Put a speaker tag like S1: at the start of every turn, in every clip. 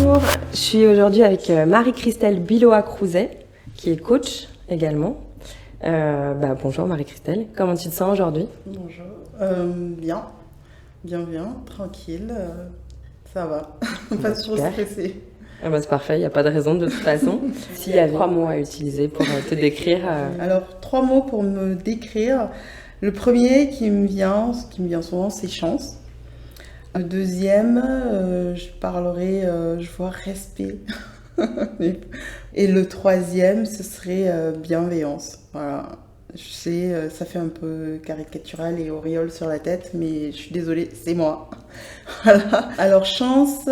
S1: Bonjour, je suis aujourd'hui avec Marie-Christelle Biloa-Crouzet, qui est coach également. Bonjour Marie-Christelle, comment tu te sens aujourd'hui?
S2: Bonjour, bien, tranquille, ça va, pas trop
S1: Super.
S2: stressée.
S1: C'est parfait, il n'y a pas de raison de toute façon. S'il y avait 3 mots à utiliser pour te décrire.
S2: Alors, 3 mots pour me décrire. Le premier qui me vient souvent, c'est chance. Le deuxième, je vois respect. Et le troisième, ce serait bienveillance. Voilà. Je sais, ça fait un peu caricatural et auréole sur la tête, mais je suis désolée, c'est moi. Voilà. Alors, chance,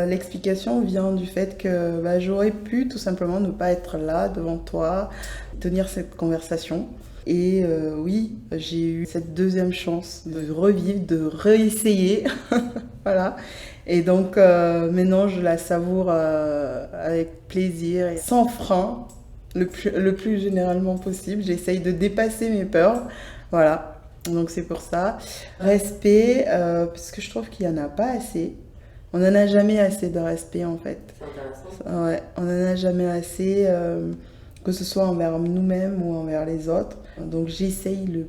S2: l'explication vient du fait que j'aurais pu tout simplement ne pas être là devant toi, tenir cette conversation. Et oui, j'ai eu cette deuxième chance de revivre, de réessayer. Voilà. Et donc maintenant, je la savoure avec plaisir et sans frein, le plus généralement possible. J'essaye de dépasser mes peurs. Voilà. Donc c'est pour ça. Respect, parce que je trouve qu'il n'y en a pas assez. On n'en a jamais assez de respect en fait.
S1: C'est intéressant.
S2: Ouais, on n'en a jamais assez, que ce soit envers nous-mêmes ou envers les autres. Donc j'essaye le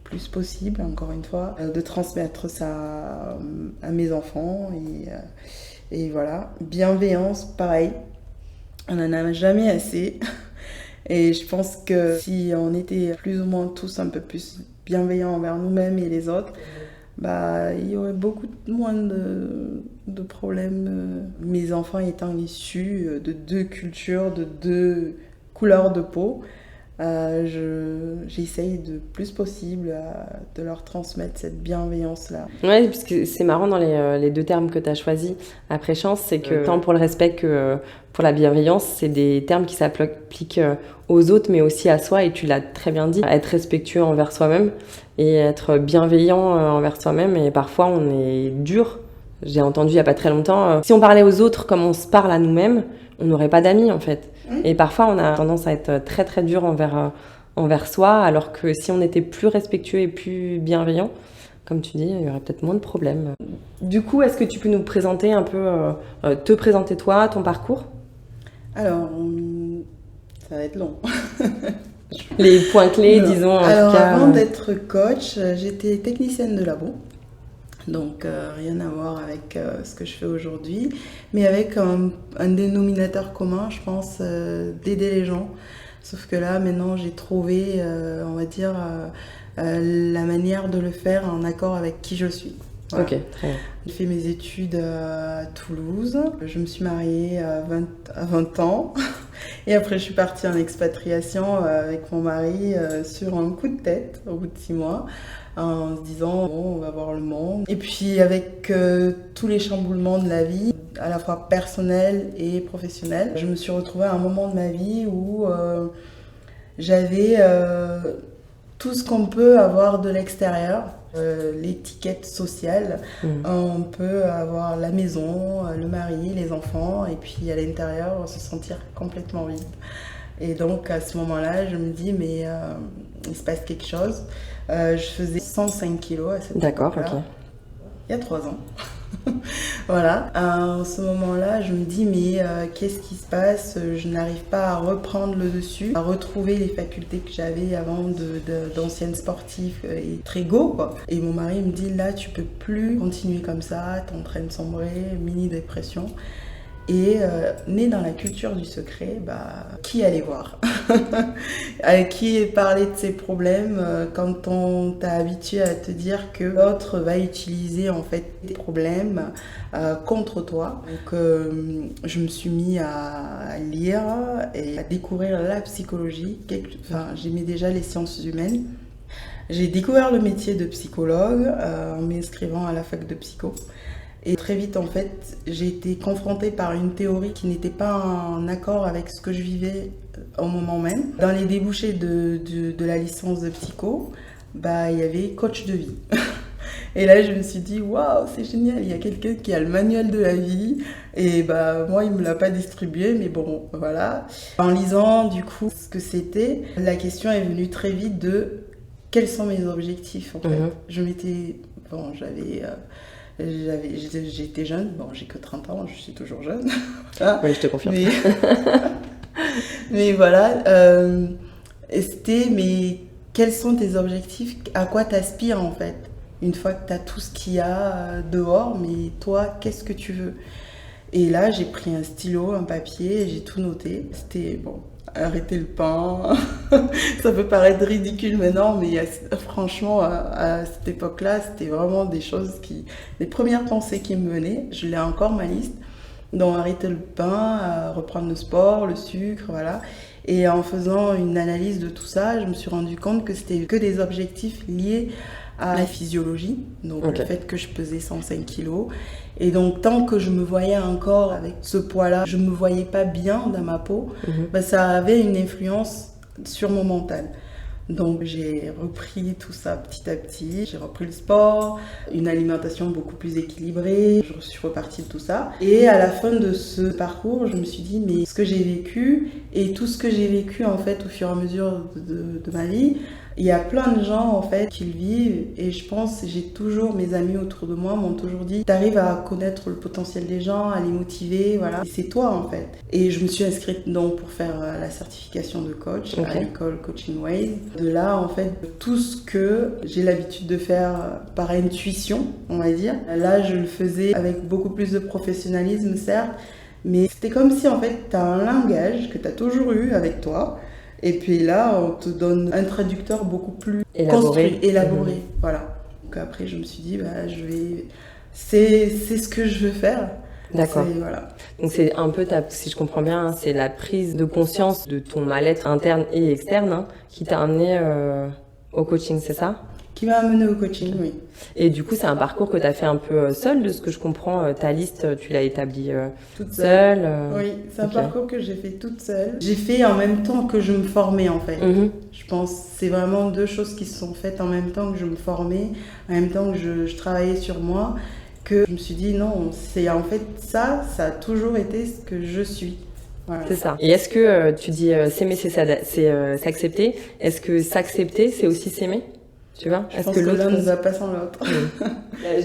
S2: plus possible, encore une fois, de transmettre ça à mes enfants. Et voilà. Bienveillance, pareil. On n'en a jamais assez. Et je pense que si on était plus ou moins tous un peu plus bienveillants envers nous-mêmes et les autres, il y aurait beaucoup moins de problèmes. Mes enfants étant issus de 2 cultures, de 2 couleurs de peau, j'essaye de plus possible de leur transmettre cette bienveillance-là.
S1: Ouais, parce que c'est marrant dans les 2 termes que tu as choisis après chance, c'est que tant pour le respect que pour la bienveillance, c'est des termes qui s'appliquent aux autres, mais aussi à soi, et tu l'as très bien dit, être respectueux envers soi-même et être bienveillant envers soi-même, et parfois on est dur. J'ai entendu il n'y a pas très longtemps, si on parlait aux autres comme on se parle à nous-mêmes, on n'aurait pas d'amis en fait. Et parfois on a tendance à être très très dur envers soi, alors que si on était plus respectueux et plus bienveillant, comme tu dis, il y aurait peut-être moins de problèmes. Du coup, est-ce que tu peux nous présenter un peu, te présenter toi, ton parcours?
S2: Alors, ça va être long.
S1: Les points clés,
S2: Non.
S1: disons, en
S2: Alors,
S1: tout cas.
S2: avant d'être coach, j'étais technicienne de labo. Donc, rien à voir avec ce que je fais aujourd'hui, mais avec un dénominateur commun, je pense, d'aider les gens. Sauf que là, maintenant, j'ai trouvé, on va dire, la manière de le faire en accord avec qui je suis. Voilà.
S1: Ok, très bien.
S2: J'ai fait mes études à Toulouse. Je me suis mariée à 20 ans. Et après, je suis partie en expatriation avec mon mari sur un coup de tête au bout de 6 mois, en se disant, bon, on va voir le monde. Et puis, avec tous les chamboulements de la vie, à la fois personnel et professionnel, je me suis retrouvée à un moment de ma vie où j'avais tout ce qu'on peut avoir de l'extérieur. L'étiquette sociale, on peut avoir la maison, le mari, les enfants, et puis à l'intérieur se sentir complètement vide. Et donc à ce moment-là, je me dis mais il se passe quelque chose. Je faisais 105 kilos à cette
S1: D'accord,
S2: époque-là,
S1: ok.
S2: il y a 3 ans. Voilà, à ce moment-là, je me dis mais qu'est-ce qui se passe? Je n'arrive pas à reprendre le dessus, à retrouver les facultés que j'avais avant d'ancienne sportive et très go, quoi. Et mon mari me dit là, tu peux plus continuer comme ça, t'es en train de sombrer, mini dépression. Et né dans la culture du secret, qui aller voir? À qui parler de ses problèmes quand on t'a habitué à te dire que l'autre va utiliser en fait tes problèmes contre toi. Donc je me suis mis à lire et à découvrir la psychologie. J'aimais déjà les sciences humaines. J'ai découvert le métier de psychologue en m'inscrivant à la fac de psycho. Et très vite, en fait, j'ai été confrontée par une théorie qui n'était pas en accord avec ce que je vivais au moment même. Dans les débouchés de la licence de psycho, il y avait coach de vie. Et là, je me suis dit, waouh, c'est génial, il y a quelqu'un qui a le manuel de la vie. Et moi, il ne me l'a pas distribué, mais bon, voilà. En lisant, du coup, ce que c'était, la question est venue très vite de quels sont mes objectifs, en fait. J'étais jeune, bon, j'ai que 30 ans, je suis toujours jeune.
S1: Oui, je te confirme.
S2: Mais voilà, mais quels sont tes objectifs? À quoi t'aspires en fait? Une fois que tu as tout ce qu'il y a dehors, mais toi, qu'est-ce que tu veux? Et là, j'ai pris un stylo, un papier, et j'ai tout noté. C'était, bon, arrêter le pain. Ça peut paraître ridicule maintenant, mais franchement, à cette époque-là, c'était vraiment les premières pensées qui me venaient. Je l'ai encore, ma liste. Donc, arrêter le pain, reprendre le sport, le sucre, voilà. Et en faisant une analyse de tout ça, je me suis rendu compte que c'était que des objectifs liés à la physiologie, donc le fait que je pesais 105 kilos. Et donc, tant que je me voyais encore avec ce poids-là, je me voyais pas bien dans ma peau, ça avait une influence sur mon mental. Donc, j'ai repris tout ça petit à petit. J'ai repris le sport, une alimentation beaucoup plus équilibrée. Je suis repartie de tout ça. Et à la fin de ce parcours, je me suis dit, mais ce que j'ai vécu et tout ce que j'ai vécu en fait au fur et à mesure de ma vie, il y a plein de gens en fait qui le vivent et je pense, mes amis autour de moi m'ont toujours dit, t'arrives à connaître le potentiel des gens, à les motiver, voilà. Et c'est toi en fait. Et je me suis inscrite donc pour faire la certification de coach à l'école Coaching Ways. De là en fait, tout ce que j'ai l'habitude de faire par intuition, on va dire. Là, je le faisais avec beaucoup plus de professionnalisme, certes, mais c'était comme si en fait t'as un langage que t'as toujours eu avec toi. Et puis là, on te donne un traducteur beaucoup plus élaboré. Voilà. Donc après, je me suis dit, c'est ce que je veux faire.
S1: D'accord. Voilà. Donc c'est un peu, si je comprends bien, c'est la prise de conscience de ton mal-être interne et externe qui t'a amené au coaching, c'est ça?
S2: Qui m'a amené au coaching, oui.
S1: Et du coup, c'est un parcours que tu as fait un peu seul, de ce que je comprends. Ta liste, tu l'as établie toute seule.
S2: Oui, c'est un parcours que j'ai fait toute seule. J'ai fait en même temps que je me formais, en fait. Je pense que c'est vraiment deux choses qui se sont faites en même temps que je me formais, en même temps que je travaillais sur moi, que je me suis dit, non, c'est en fait ça a toujours été ce que je suis. Voilà.
S1: C'est ça. Et est-ce que tu dis s'aimer, c'est s'accepter? Est-ce que s'accepter, c'est aussi s'aimer? Tu vois,
S2: je pense que l'un ne va pas sans l'autre.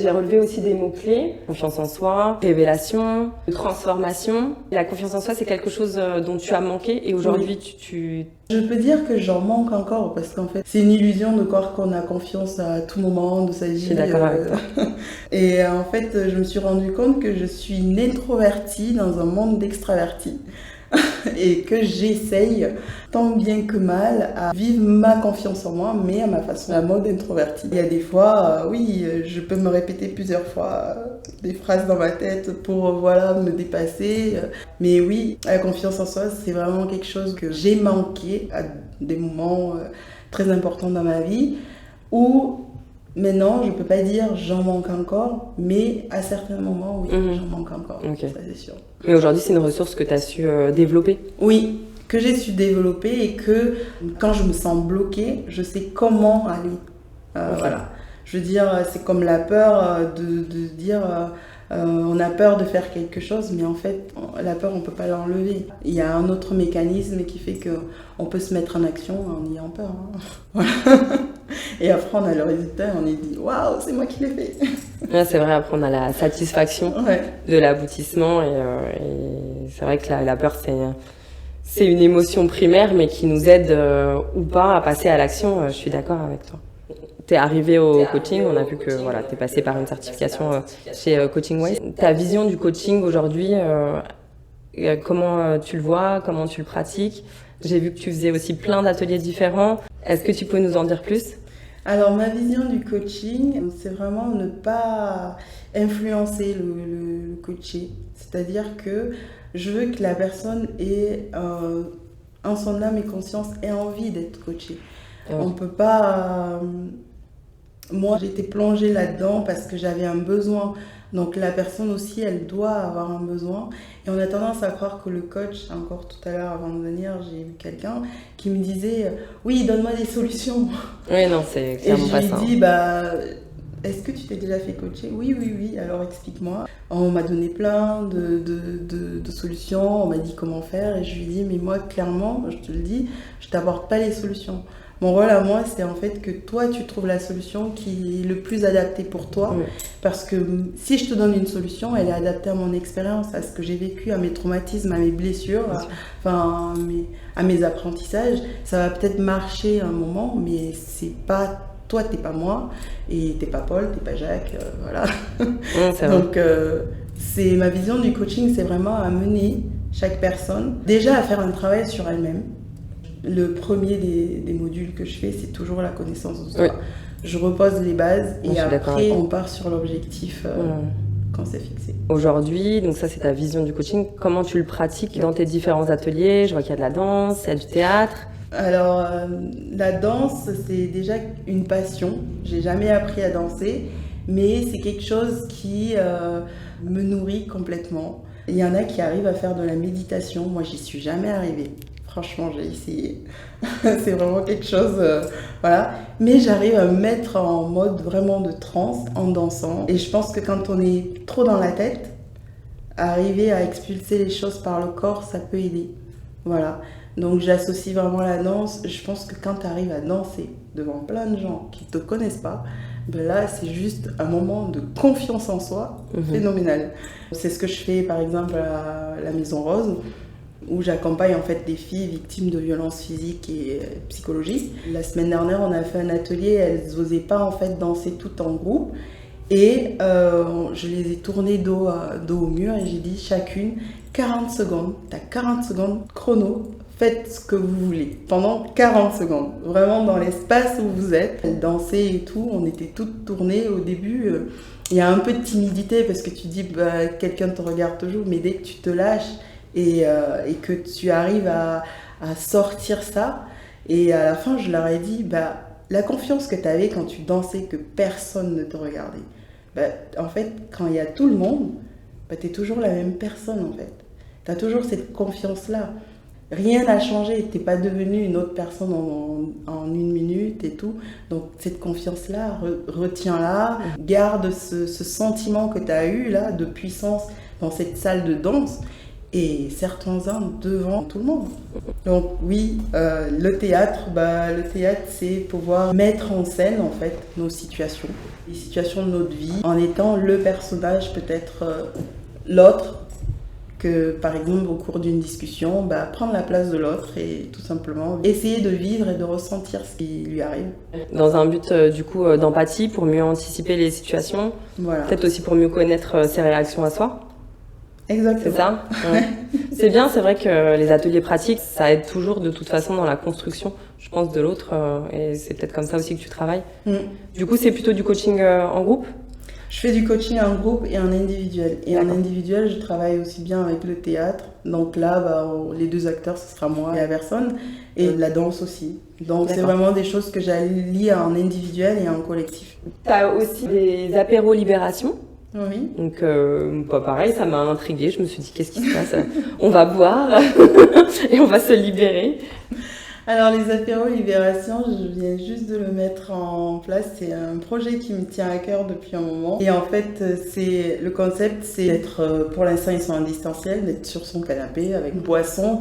S1: J'ai relevé aussi des mots-clés. Confiance en soi, révélation, transformation. La confiance en soi, c'est quelque chose dont tu as manqué et aujourd'hui,
S2: Je peux dire que j'en manque encore parce qu'en fait, c'est une illusion de croire qu'on a confiance à tout moment de sa vie.
S1: Je suis d'accord avec toi.
S2: Et en fait, je me suis rendu compte que je suis une introvertie dans un monde d'extravertis. Et que j'essaye tant bien que mal à vivre ma confiance en moi, mais à ma façon, à mode introverti. Il y a des fois, je peux me répéter plusieurs fois des phrases dans ma tête pour me dépasser. Mais oui, la confiance en soi, c'est vraiment quelque chose que j'ai manqué à des moments très importants dans ma vie où maintenant, je peux pas dire j'en manque encore, mais à certains moments, oui, j'en manque encore, ça c'est sûr.
S1: Mais aujourd'hui, c'est une ressource que tu as su développer?
S2: Oui, que j'ai su développer et que quand je me sens bloquée, je sais comment aller. Voilà. Je veux dire, c'est comme la peur de dire... on a peur de faire quelque chose, mais en fait, la peur, on ne peut pas l'enlever. Il y a un autre mécanisme qui fait qu'on peut se mettre en action en ayant peur. Voilà. Et après, on a le résultat et on est dit « Waouh, c'est moi qui l'ai fait !»
S1: Ouais, c'est vrai, après, on a la satisfaction de l'aboutissement. Et c'est vrai que la peur, c'est une émotion primaire, mais qui nous aide ou pas à passer à l'action. Je suis d'accord avec toi. T'es arrivé au coaching, on a vu que t'es passé par une certification chez Coaching Ways. Ta vision du coaching aujourd'hui, comment tu le vois, comment tu le pratiques? J'ai vu que tu faisais aussi plein d'ateliers différents. Est-ce que tu peux nous en dire plus?
S2: Alors, ma vision du coaching, c'est vraiment ne pas influencer le coaché. C'est-à-dire que je veux que la personne ait, en son âme et conscience, ait envie d'être coachée. On peut pas... Moi, j'étais plongée là-dedans parce que j'avais un besoin. Donc, la personne aussi, elle doit avoir un besoin. Et on a tendance à croire que le coach, encore tout à l'heure avant de venir, j'ai vu quelqu'un qui me disait « Oui, donne-moi des solutions ».
S1: Oui, non, c'est clairement pas ça.
S2: Et je lui ai dit « Est-ce que tu t'es déjà fait coacher ?»« Oui, alors explique-moi. » On m'a donné plein de solutions, on m'a dit comment faire. Et je lui ai dit « Mais moi, clairement, je te le dis, je t'apporte pas les solutions. » Mon rôle à moi, c'est en fait que toi, tu trouves la solution qui est le plus adaptée pour toi. Parce que si je te donne une solution, elle est adaptée à mon expérience, à ce que j'ai vécu, à mes traumatismes, à mes blessures, à mes apprentissages. Ça va peut-être marcher un moment, mais c'est pas... Toi, t'es pas moi, et t'es pas Paul, t'es pas Jacques, voilà. Donc, c'est ma vision du coaching, c'est vraiment amener chaque personne déjà à faire un travail sur elle-même. Le premier des modules que je fais, c'est toujours la connaissance de soi. Je repose les bases et après, on part sur l'objectif quand c'est fixé.
S1: Aujourd'hui, donc ça, c'est ta vision du coaching. Comment tu le pratiques dans tes différents ateliers? Je vois qu'il y a de la danse, il y a du théâtre.
S2: Alors, la danse, c'est déjà une passion. J'ai jamais appris à danser, mais c'est quelque chose qui me nourrit complètement. Il y en a qui arrivent à faire de la méditation. Moi, j'y suis jamais arrivée. Franchement, j'ai essayé. C'est vraiment quelque chose, voilà. Mais j'arrive à me mettre en mode vraiment de transe en dansant. Et je pense que quand on est trop dans la tête, arriver à expulser les choses par le corps, ça peut aider. Voilà. Donc j'associe vraiment la danse. Je pense que quand tu arrives à danser devant plein de gens qui ne te connaissent pas, ben là c'est juste un moment de confiance en soi phénoménal. C'est ce que je fais par exemple à la Maison Rose, où j'accompagne en fait des filles victimes de violences physiques et psychologiques. La semaine dernière, on a fait un atelier, elles n'osaient pas en fait danser toutes en groupe. Et je les ai tournées dos au mur et j'ai dit chacune 40 secondes, t'as 40 secondes chrono, faites ce que vous voulez pendant 40 secondes, vraiment dans l'espace où vous êtes. Elles dansaient et tout, on était toutes tournées au début. Il y a un peu de timidité parce que tu dis bah, quelqu'un te regarde toujours, mais dès que tu te lâches et que tu arrives à sortir ça, et à la fin je leur ai dit bah, la confiance que tu avais quand tu dansais, que personne ne te regardait. Bah, en fait, quand il y a tout le monde, bah, tu es toujours la même personne en fait. Tu as toujours cette confiance-là. Rien n'a changé, tu n'es pas devenue une autre personne en une minute et tout. Donc cette confiance-là, retiens-la, garde ce sentiment que tu as eu là de puissance dans cette salle de danse et serre-toi-en devant tout le monde. Donc oui, le théâtre, c'est pouvoir mettre en scène en fait nos situations, les situations de notre vie, en étant le personnage, peut-être l'autre, que par exemple au cours d'une discussion, prendre la place de l'autre et tout simplement essayer de vivre et de ressentir ce qui lui arrive.
S1: Dans un but du coup d'empathie, pour mieux anticiper les situations, voilà. Peut-être aussi pour mieux connaître ses réactions à soi.
S2: Exactement.
S1: C'est ça. Ouais. C'est bien, c'est vrai que les ateliers pratiques, ça aide toujours de toute façon dans la construction, je pense, de l'autre, et c'est peut-être comme ça aussi que tu travailles. Du coup, c'est plutôt du coaching en groupe?
S2: Je fais du coaching en groupe et en individuel. Et en individuel, je travaille aussi bien avec le théâtre. Donc là, les deux acteurs, ce sera moi et la personne. Et la danse aussi. Donc c'est vraiment des choses que j'allie en individuel et en collectif.
S1: Tu as aussi des apéros libération.
S2: Oui.
S1: Donc pareil, ça m'a intriguée. Je me suis dit, qu'est-ce qui se passe? On va boire et on va se libérer.
S2: Alors les apéros libération, je viens juste de le mettre en place. C'est un projet qui me tient à cœur depuis un moment. Et en fait, le concept, c'est d'être, pour l'instant ils sont en distanciel, d'être sur son canapé avec une boisson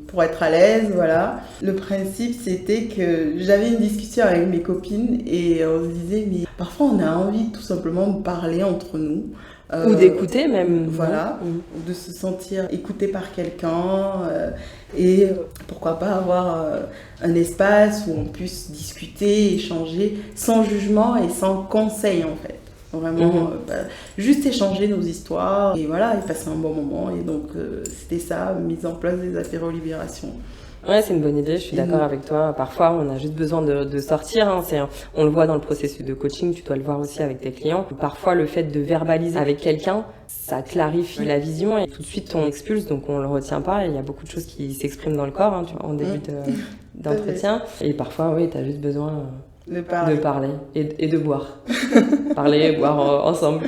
S2: pour être à l'aise, voilà. Le principe, c'était que j'avais une discussion avec mes copines et on se disait, mais parfois on a envie tout simplement de parler entre nous.
S1: Ou d'écouter même.
S2: Voilà, de se sentir écouté par quelqu'un et pourquoi pas avoir un espace où on puisse discuter, échanger sans jugement et sans conseil en fait. Vraiment, juste échanger nos histoires et voilà, et passer un bon moment. Et donc c'était ça, mise en place des apéros libération.
S1: Ouais, c'est une bonne idée, je suis d'accord avec toi. Parfois, on a juste besoin de sortir. Hein. On le voit dans le processus de coaching, tu dois le voir aussi avec tes clients. Parfois, le fait de verbaliser avec quelqu'un, ça clarifie la vision et tout de suite, on expulse, donc on le retient pas. Et il y a beaucoup de choses qui s'expriment dans le corps en début d'entretien. Et parfois, oui, tu as juste besoin de parler et de boire. Parler et boire ensemble.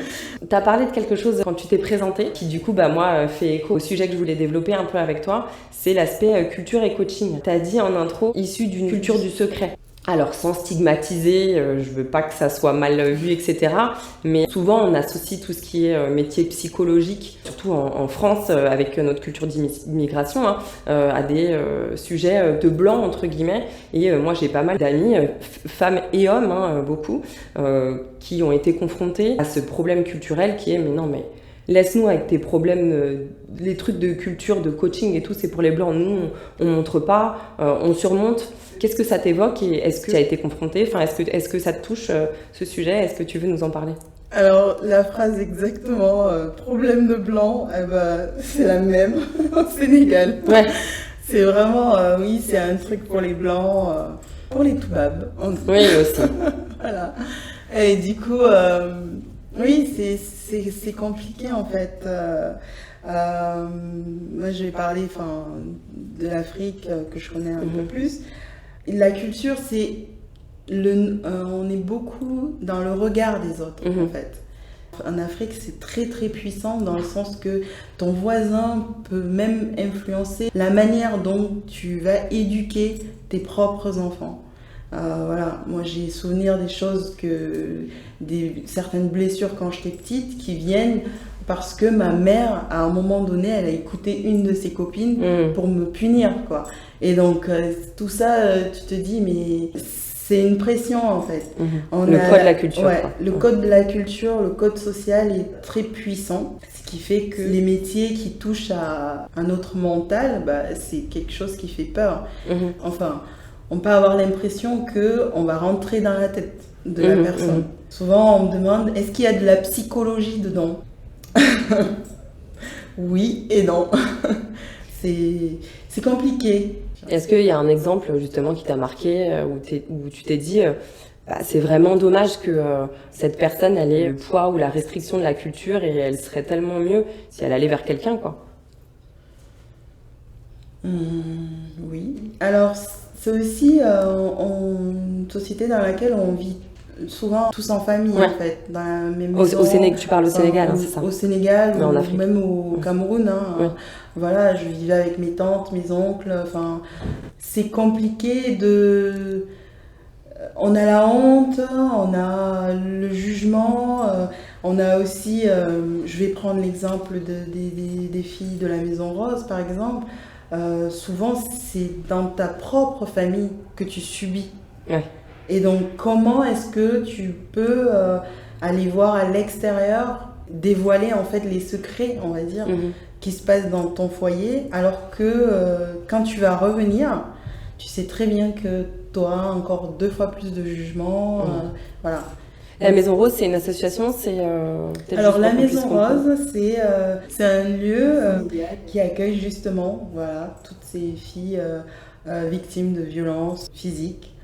S1: Tu as parlé de quelque chose quand tu t'es présentée, qui du coup, moi, fait écho au sujet que je voulais développer un peu avec toi, c'est l'aspect culture et coaching. Tu as dit en intro, issu d'une culture du secret. Alors sans stigmatiser, je veux pas que ça soit mal vu, etc. Mais souvent on associe tout ce qui est métier psychologique, surtout en France, avec notre culture d'immigration, à des sujets de blanc entre guillemets. Et moi j'ai pas mal d'amis, femmes et hommes, beaucoup, qui ont été confrontés à ce problème culturel qui est mais non mais laisse-nous avec tes problèmes, les trucs de culture, de coaching et tout, c'est pour les blancs. Nous on montre pas, on surmonte. Qu'est-ce que ça t'évoque et est-ce que tu as été confrontée? Enfin, est-ce que ça te touche ce sujet? Est-ce que tu veux nous en parler?
S2: Alors, la phrase exactement, problème de blanc, c'est la même au Sénégal.
S1: Ouais.
S2: C'est vraiment, oui, c'est un truc pour les blancs, pour les toubabs.
S1: Oui, aussi.
S2: Voilà. Et du coup, oui, c'est compliqué en fait. Moi, je vais parler de l'Afrique que je connais un peu plus. La culture, on est beaucoup dans le regard des autres, en fait. En Afrique, c'est très très puissant dans le sens que ton voisin peut même influencer la manière dont tu vas éduquer tes propres enfants. Voilà, moi j'ai souvenir des choses certaines blessures quand j'étais petite qui viennent parce que ma mère, à un moment donné, elle a écouté une de ses copines pour me punir, quoi. Et donc, tout ça, tu te dis, mais c'est une pression, en fait.
S1: Le code de la culture.
S2: Ouais, le code de la culture, le code social est très puissant. Ce qui fait que les métiers qui touchent à un autre mental, c'est quelque chose qui fait peur. Enfin, on peut avoir l'impression qu'on va rentrer dans la tête de la personne. Souvent, on me demande, est-ce qu'il y a de la psychologie dedans? Oui et non. C'est compliqué.
S1: Est-ce qu'il y a un exemple justement qui t'a marqué où tu t'es dit c'est vraiment dommage que cette personne elle ait le poids ou la restriction de la culture et elle serait tellement mieux si elle allait vers quelqu'un, quoi?
S2: Oui. Alors c'est aussi une société dans laquelle on vit souvent tous en famille, en fait, dans la même maison.
S1: Tu parles au Sénégal, c'est ça?
S2: Au Sénégal,
S1: mais en Afrique.
S2: Même au Cameroun.
S1: Oui.
S2: Voilà, je vivais avec mes tantes, mes oncles. Enfin, c'est compliqué on a la honte, on a le jugement, on a aussi, je vais prendre l'exemple des filles de la Maison Rose, par exemple. Souvent, c'est dans ta propre famille que tu subis.
S1: Ouais.
S2: Et donc, comment est-ce que tu peux aller voir à l'extérieur, dévoiler en fait les secrets, on va dire, qui se passent dans ton foyer, alors que quand tu vas revenir, tu sais très bien que tu auras encore 2 fois plus de jugement. Voilà.
S1: La Maison Rose, c'est une association,
S2: Alors la Maison Rose, c'est un lieu qui accueille justement toutes ces filles victimes de violences physiques,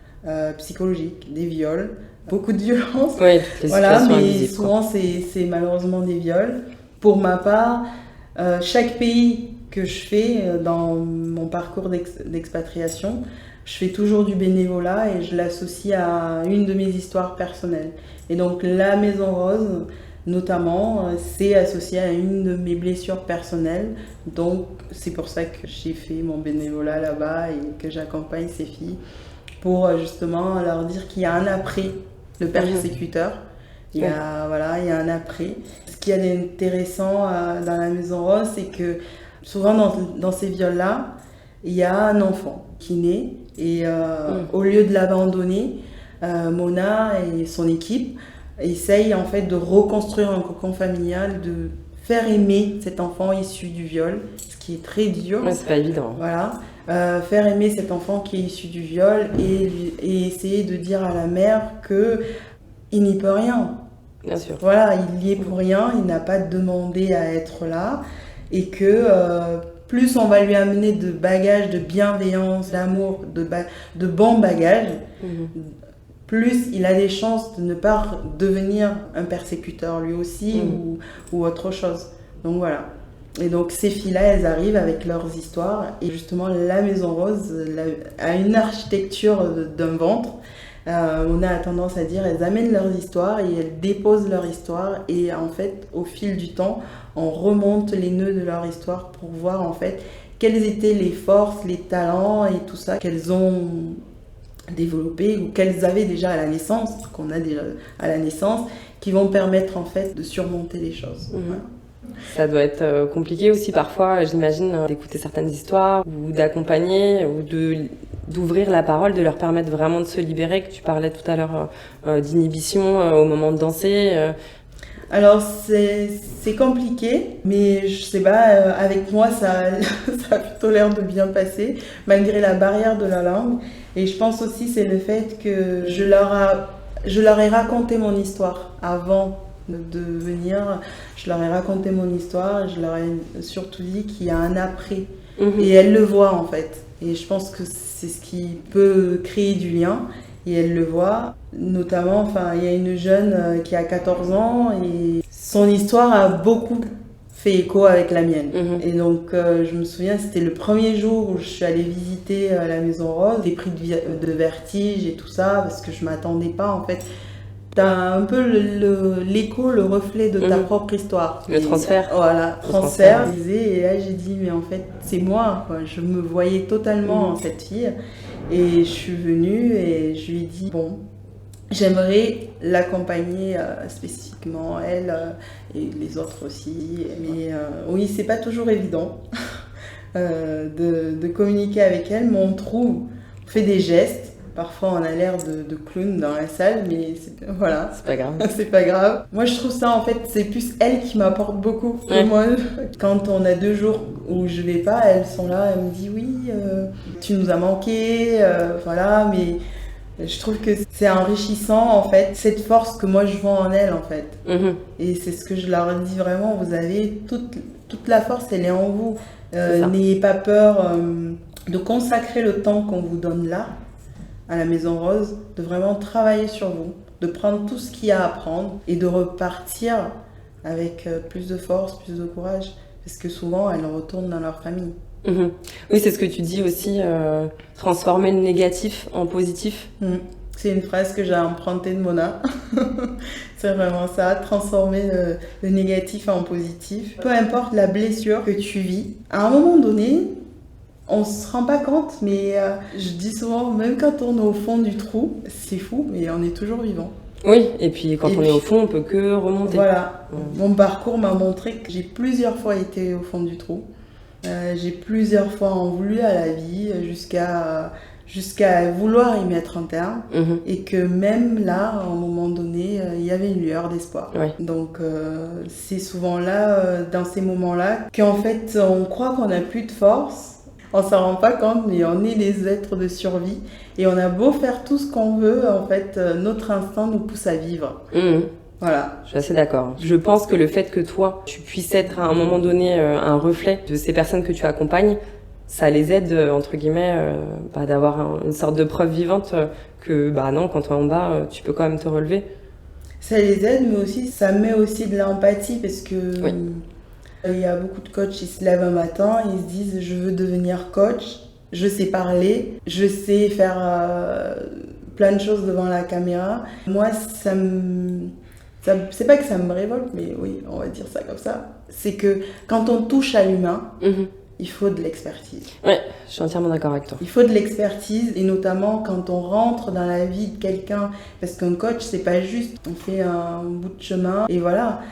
S2: psychologiques, des viols, beaucoup de violences.
S1: Oui, toutes les situations
S2: mais
S1: invisibles,
S2: souvent c'est malheureusement des viols. Pour ma part, chaque pays que je fais dans mon parcours d'expatriation, je fais toujours du bénévolat et je l'associe à une de mes histoires personnelles. Et donc la Maison Rose, notamment, c'est associé à une de mes blessures personnelles. Donc c'est pour ça que j'ai fait mon bénévolat là-bas et que j'accompagne ces filles pour justement leur dire qu'il y a un après le persécuteur. Il y a un après. Ce qu'il y a d'intéressant dans la Maison Rose, c'est que souvent dans ces viols-là, il y a un enfant qui naît et au lieu de l'abandonner, Mona et son équipe essayent en fait de reconstruire un cocon familial, de faire aimer cet enfant issu du viol, ce qui est très dur.
S1: Ouais, c'est pas évident.
S2: Voilà. Faire aimer cet enfant qui est issu du viol et essayer de dire à la mère qu'il n'y peut rien.
S1: Bien sûr.
S2: Voilà, il y est pour rien, il n'a pas demandé à être là et que plus on va lui amener de bagages de bienveillance, d'amour, de bons bagages, plus il a des chances de ne pas devenir un persécuteur lui aussi ou autre chose. Donc voilà. Et donc ces filles-là, elles arrivent avec leurs histoires et justement la Maison Rose a une architecture d'un ventre. On a tendance à dire elles amènent leurs histoires et elles déposent leur histoire et en fait au fil du temps on remonte les nœuds de leur histoire pour voir en fait quelles étaient les forces, les talents et tout ça qu'elles ont développées ou qu'elles avaient déjà à la naissance, qu'on a déjà à la naissance, qui vont permettre en fait de surmonter les choses. Voilà.
S1: Ça doit être compliqué aussi parfois, j'imagine, d'écouter certaines histoires ou d'accompagner ou d'ouvrir la parole, de leur permettre vraiment de se libérer, que tu parlais tout à l'heure d'inhibition au moment de danser.
S2: Alors c'est compliqué, mais je sais pas, avec moi ça a plutôt l'air de bien passer, malgré la barrière de la langue. Et je pense aussi c'est le fait que je leur ai raconté mon histoire avant de venir. Je leur ai raconté mon histoire, je leur ai surtout dit qu'il y a un après. Et elles le voient en fait. Et je pense que c'est ce qui peut créer du lien. Et elle le voit, notamment, enfin, il y a une jeune qui a 14 ans et son histoire a beaucoup fait écho avec la mienne. Et donc, je me souviens, c'était le premier jour où je suis allée visiter la Maison Rose. J'ai pris de vertige et tout ça parce que je m'attendais pas, en fait. T'as un peu l'écho, le reflet de ta propre histoire.
S1: Le transfert.
S2: Voilà, transfert. Et là, j'ai dit, mais en fait, c'est moi, quoi. Je me voyais totalement en cette fille. Et je suis venue et je lui ai dit, bon, j'aimerais l'accompagner spécifiquement, elle et les autres aussi. Mais oui, c'est pas toujours évident de communiquer avec elle, mais on fait des gestes. Parfois, on a l'air de clown dans la salle, mais voilà.
S1: C'est pas grave.
S2: C'est pas grave. Moi, je trouve ça, en fait, c'est plus elle qui m'apporte beaucoup que moi. Quand on a 2 jours où je vais pas, elles sont là, elles me disent oui, tu nous as manqué, voilà, mais je trouve que c'est enrichissant, en fait, cette force que moi je vois en elles, en fait. Et c'est ce que je leur dis vraiment, vous avez toute la force, elle est en vous. N'ayez pas peur de consacrer le temps qu'on vous donne là, à la Maison Rose, de vraiment travailler sur vous, de prendre tout ce qu'il y a à prendre et de repartir avec plus de force, plus de courage, parce que souvent elles retournent dans leur famille.
S1: Oui, c'est ce que tu dis aussi, transformer le négatif en positif.
S2: C'est une phrase que j'ai empruntée de Mona. C'est vraiment ça, transformer le négatif en positif. Peu importe la blessure que tu vis, à un moment donné, on se rend pas compte, mais je dis souvent, même quand on est au fond du trou, c'est fou, mais on est toujours vivant.
S1: Oui, et puis quand on est au fond, on peut que remonter.
S2: Voilà. Mon parcours m'a montré que j'ai plusieurs fois été au fond du trou. J'ai plusieurs fois en voulu à la vie, jusqu'à vouloir y mettre un terme. Et que même là, à un moment donné, il y avait une lueur d'espoir. Donc c'est souvent là, dans ces moments-là, qu'en fait, on croit qu'on n'a plus de force. On s'en rend pas compte, mais on est des êtres de survie. Et on a beau faire tout ce qu'on veut, en fait, notre instinct nous pousse à vivre. Voilà.
S1: Je suis assez d'accord. Je pense que le fait que toi, tu puisses être à un moment donné un reflet de ces personnes que tu accompagnes, ça les aide, entre guillemets, d'avoir une sorte de preuve vivante que, non, quand tu es en bas, tu peux quand même te relever.
S2: Ça les aide, mais aussi, ça met aussi de l'empathie parce que... Il y a beaucoup de coachs qui se lèvent un matin, ils se disent je veux devenir coach, je sais parler, je sais faire plein de choses devant la caméra. Moi, c'est pas que ça me révolte, mais oui, on va dire ça comme ça. C'est que quand on touche à l'humain, il faut de l'expertise.
S1: Ouais, je suis entièrement d'accord avec toi.
S2: Il faut de l'expertise, et notamment quand on rentre dans la vie de quelqu'un, parce qu'un coach, c'est pas juste, on fait un bout de chemin, et voilà.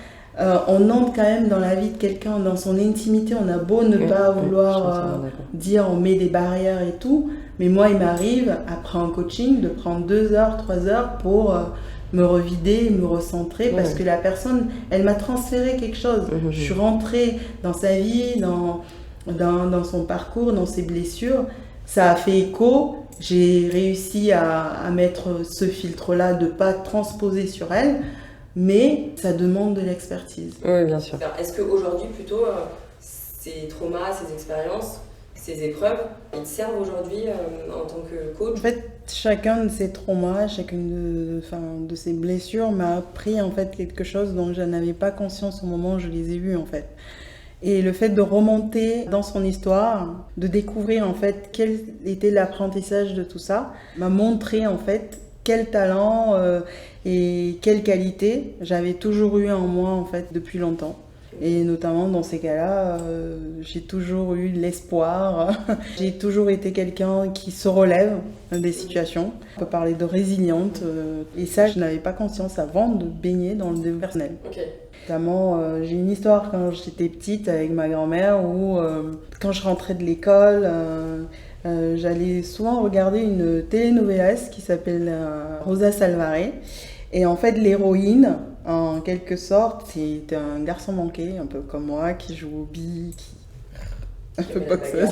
S2: On entre quand même dans la vie de quelqu'un, dans son intimité. On a beau ne pas vouloir dire on met des barrières et tout, mais moi il m'arrive après un coaching de prendre 2 heures, 3 heures pour me revider, me recentrer, parce que la personne, elle m'a transféré quelque chose. Je suis rentrée dans sa vie, dans son parcours, dans ses blessures. Ça a fait écho. J'ai réussi à mettre ce filtre-là, de ne pas transposer sur elle. Mais ça demande de l'expertise.
S1: Oui, bien sûr. Est-ce qu'aujourd'hui, plutôt, ces traumas, ces expériences, ces épreuves, ils te servent aujourd'hui en tant que coach?
S2: En fait, chacun de ces traumas, chacune de ces blessures m'a appris en fait quelque chose dont je n'avais pas conscience au moment où je les ai vues en fait. Et le fait de remonter dans son histoire, de découvrir en fait quel était l'apprentissage de tout ça, m'a montré en fait quel talent et quelle qualité j'avais toujours eu en moi en fait depuis longtemps. Et notamment dans ces cas-là, j'ai toujours eu l'espoir. J'ai toujours été quelqu'un qui se relève des situations. On peut parler de résiliente. Et ça, je n'avais pas conscience avant de baigner dans le développement personnel.
S1: Okay.
S2: Notamment, j'ai une histoire quand j'étais petite avec ma grand-mère où quand je rentrais de l'école, j'allais souvent regarder une telenovelas qui s'appelle Rosa Salvaré. Et en fait, l'héroïne, en quelque sorte, c'est un garçon manqué, un peu comme moi, qui joue au billes, un peu boxeuse.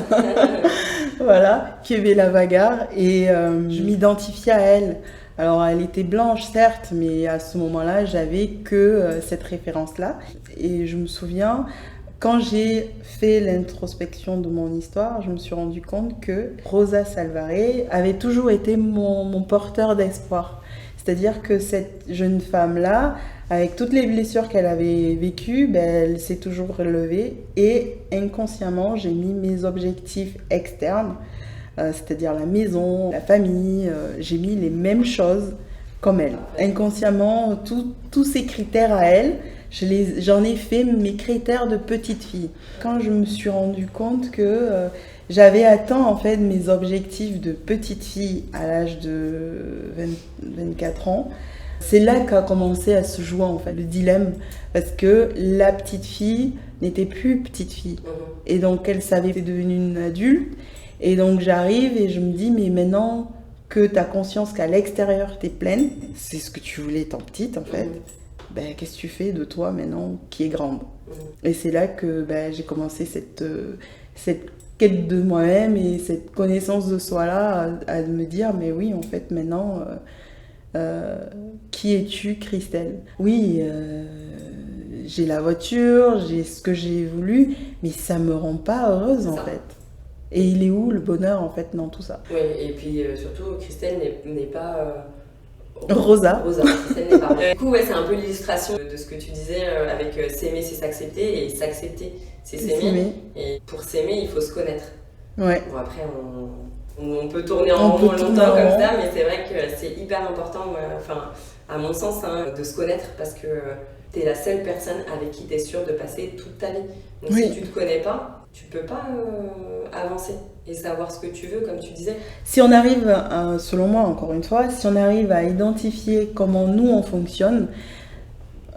S2: Voilà, qui aimait la bagarre. Et je m'identifiais à elle. Alors, elle était blanche, certes, mais à ce moment-là, j'avais que cette référence-là. Et je me souviens, quand j'ai fait l'introspection de mon histoire, je me suis rendu compte que Rosa Salvaré avait toujours été mon porteur d'espoir. C'est-à-dire que cette jeune femme-là, avec toutes les blessures qu'elle avait vécues, elle s'est toujours relevée et inconsciemment, j'ai mis mes objectifs externes, c'est-à-dire la maison, la famille, j'ai mis les mêmes choses comme elle. Inconsciemment, tous ces critères à elle, j'en ai fait mes critères de petite fille. Quand je me suis rendu compte que j'avais atteint en fait mes objectifs de petite fille à l'âge de 24 ans, c'est là qu'a commencé à se jouer en fait le dilemme, parce que la petite fille n'était plus petite fille et donc elle savait qu'elle était devenue une adulte, et donc j'arrive et je me dis mais maintenant que tu as conscience qu'à l'extérieur tu es pleine, c'est ce que tu voulais étant petite en fait, qu'est-ce que tu fais de toi maintenant qui est grande? Et c'est là que j'ai commencé cette quête de moi-même et cette connaissance de soi-là à me dire mais oui en fait maintenant qui es-tu, Christelle? Oui, j'ai la voiture, j'ai ce que j'ai voulu, mais ça me rend pas heureuse en fait. Et il est où le bonheur en fait dans tout ça?
S1: Oui, et puis surtout Christelle n'est pas
S2: Rosa.
S1: Christelle n'est pas. Du coup, c'est un peu l'illustration de ce que tu disais avec s'aimer, c'est s'accepter, et s'accepter, c'est s'aimer. Et pour s'aimer, il faut se connaître.
S2: Ouais.
S1: Bon, après, on peut tourner en rond longtemps comme ça, mais c'est vrai que c'est hyper important, à mon sens, de se connaître, parce que tu es la seule personne avec qui tu es sûre de passer toute ta vie. Donc si tu te connais pas, tu peux pas avancer et savoir ce que tu veux, comme tu disais. Si on
S2: arrive, selon moi encore une fois, si on arrive à identifier comment nous on fonctionne,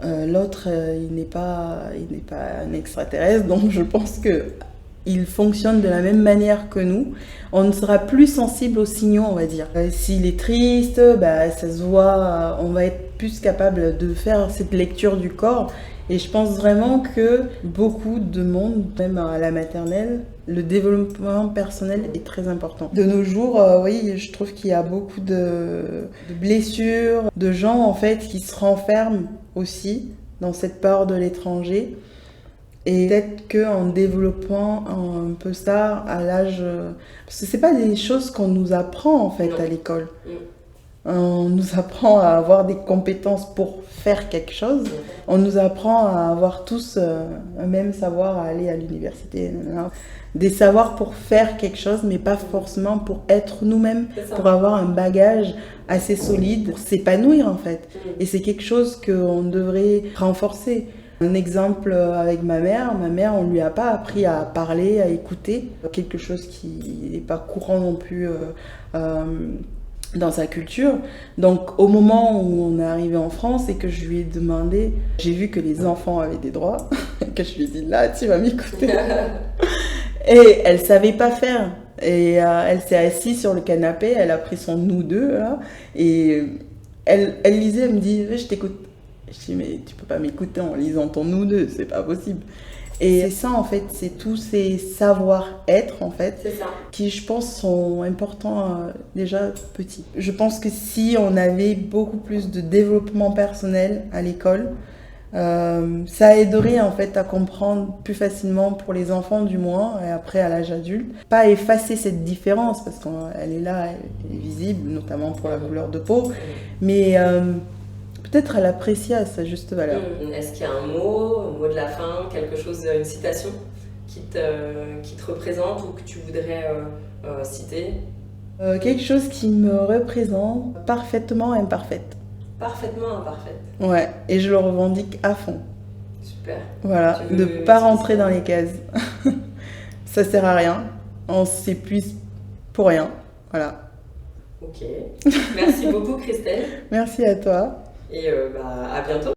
S2: l'autre il n'est pas un extraterrestre, donc je pense que il fonctionne de la même manière que nous. On sera plus sensible aux signaux, on va dire. S'il est triste, ça se voit, on va être plus capable de faire cette lecture du corps. Et je pense vraiment que beaucoup de monde, même à la maternelle, le développement personnel est très important. De nos jours, oui, je trouve qu'il y a beaucoup de blessures, de gens en fait qui se renferment aussi dans cette peur de l'étranger. Et peut-être qu'en développant un peu ça à l'âge... Parce que c'est pas des choses qu'on nous apprend en fait à l'école. On nous apprend à avoir des compétences pour faire quelque chose. On nous apprend à avoir tous un même savoir, à aller à l'université. Des savoirs pour faire quelque chose, mais pas forcément pour être nous-mêmes, pour avoir un bagage assez solide, pour s'épanouir en fait. Et c'est quelque chose qu'on devrait renforcer. Un exemple avec ma mère, on lui a pas appris à parler, à écouter, quelque chose qui n'est pas courant non plus dans sa culture. Donc au moment où on est arrivé en France et que je lui ai demandé, j'ai vu que les enfants avaient des droits, que je lui ai dit là tu vas m'écouter. Et elle savait pas faire. Et elle s'est assise sur le canapé, elle a pris son nous deux là, et elle lisait, elle me dit je t'écoute. Je dis mais tu peux pas m'écouter en lisant ton nous deux, c'est pas possible. Et c'est ça en fait, c'est tous ces savoir-être en fait, qui je pense sont importants déjà petits. Je pense que si on avait beaucoup plus de développement personnel à l'école, ça aiderait en fait à comprendre plus facilement pour les enfants du moins, et après à l'âge adulte, pas effacer cette différence parce qu'elle est là, elle est visible, notamment pour la couleur de peau, mais peut-être à l'apprécier à sa juste valeur.
S1: Est-ce qu'il y a un mot de la fin, quelque chose, une citation qui te représente ou que tu voudrais citer?
S2: Quelque chose qui me représente, parfaitement imparfaite.
S1: Parfaitement imparfaite.
S2: Ouais, et je le revendique à fond.
S1: Super.
S2: Voilà, ne pas rentrer dans les cases. Ça sert à rien. On s'épuise pour rien. Voilà.
S1: Ok. Merci beaucoup Christelle.
S2: Merci à toi.
S1: Et à bientôt.